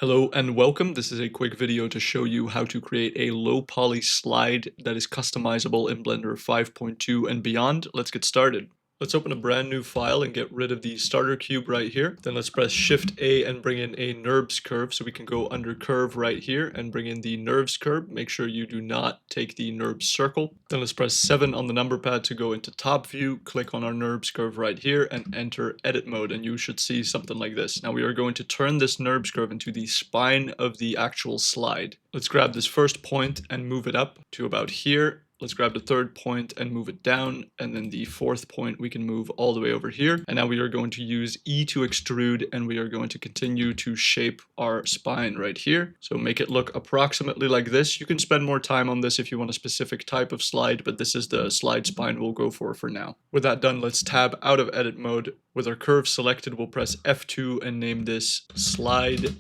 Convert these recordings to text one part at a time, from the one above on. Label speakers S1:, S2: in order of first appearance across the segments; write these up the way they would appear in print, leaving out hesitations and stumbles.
S1: Hello and welcome. This is a quick video to show you how to create a low poly slide that is customizable in Blender 5.2 and beyond. Let's get started. Let's open a brand new file and get rid of the starter cube right here. Then let's press Shift A and bring in a NURBS curve, so we can go under curve right here and bring in the NURBS curve. Make sure you do not take the NURBS circle. Then let's press 7 on the number pad to go into top view, click on our NURBS curve right here and enter edit mode, and you should see something like this. Now we are going to turn this NURBS curve into the spine of the actual slide. Let's grab this first point and move it up to about here. Let's grab the third point and move it down, and then the fourth point we can move all the way over here. And now we are going to use E to extrude, and we are going to continue to shape our spine right here. So make it look approximately like this. You can spend more time on this if you want a specific type of slide, but this is the slide spine we'll go for now. With that done, let's tab out of edit mode. With our curve selected, we'll press F2 and name this slide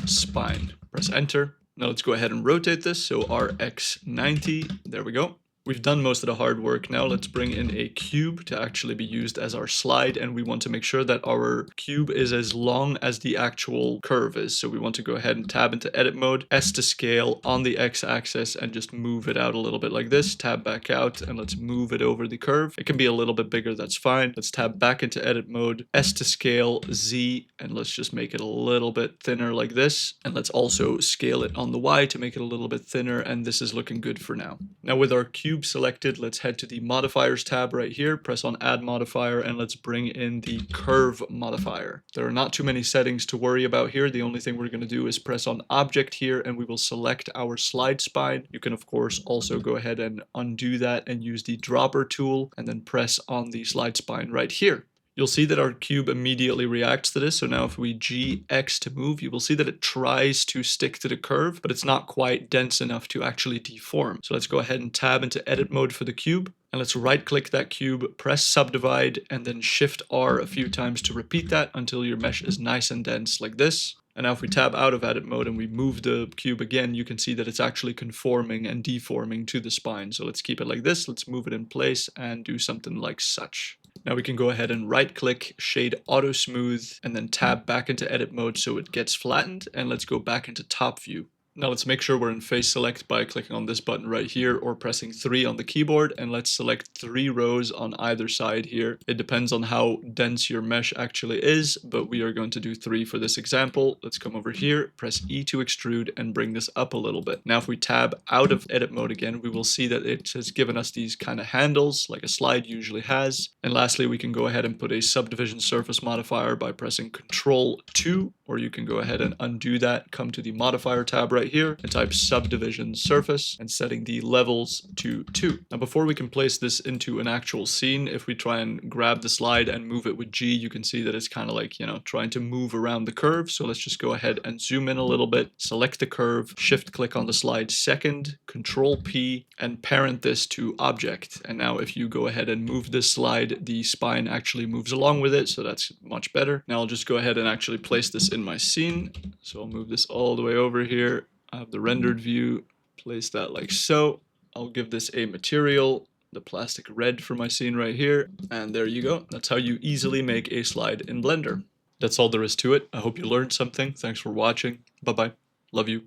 S1: spine. Press enter. Now let's go ahead and rotate this, so RX90, there we go. We've done most of the hard work. Now let's bring in a cube to actually be used as our slide, and we want to make sure that our cube is as long as the actual curve is. So we want to go ahead and tab into edit mode, S to scale on the X-axis, and just move it out a little bit like this. Tab back out, and let's move it over the curve. It can be a little bit bigger, that's fine. Let's tab back into edit mode, S to scale, Z, and let's just make it a little bit thinner like this. And let's also scale it on the Y to make it a little bit thinner, and this is looking good for now. Now with our cube selected, let's head to the modifiers tab right here, press on add modifier, and let's bring in the curve modifier. There are not too many settings to worry about here. The only thing we're going to do is press on object here, and we will select our slide spine. You can of course also go ahead and undo that and use the dropper tool, and then press on the slide spine right here. You'll see that our cube immediately reacts to this. So now if we GX to move, you will see that it tries to stick to the curve, but it's not quite dense enough to actually deform. So let's go ahead and tab into edit mode for the cube. And let's right click that cube, press subdivide, and then Shift R a few times to repeat that until your mesh is nice and dense like this. And now if we tab out of edit mode and we move the cube again, you can see that it's actually conforming and deforming to the spine. So let's keep it like this. Let's move it in place and do something like such. Now we can go ahead and right click, shade auto smooth, and then tab back into edit mode so it gets flattened, and let's go back into top view. Now let's make sure we're in face select by clicking on this button right here or pressing 3 on the keyboard, and let's select 3 rows on either side here. It depends on how dense your mesh actually is, but we are going to do 3 for this example. Let's come over here, press E to extrude, and bring this up a little bit. Now if we tab out of edit mode again, we will see that it has given us these kind of handles like a slide usually has. And lastly, we can go ahead and put a subdivision surface modifier by pressing Ctrl 2, or you can go ahead and undo that, come to the modifier tab right here and type subdivision surface and setting the levels to 2. Now before we can place this into an actual scene, if we try and grab the slide and move it with G, you can see that it's kind of like, trying to move around the curve. So let's just go ahead and zoom in a little bit, select the curve, shift click on the slide second, Control P, and parent this to object. And now if you go ahead and move this slide, the spine actually moves along with it, so that's much better. Now I'll just go ahead and actually place this in my scene. So I'll move this all the way over here. I have the rendered view, place that like so. I'll give this a material, the plastic red for my scene right here, and there you go. That's how you easily make a slide in Blender. That's all there is to it. I hope you learned something. Thanks for watching. Bye bye. Love you.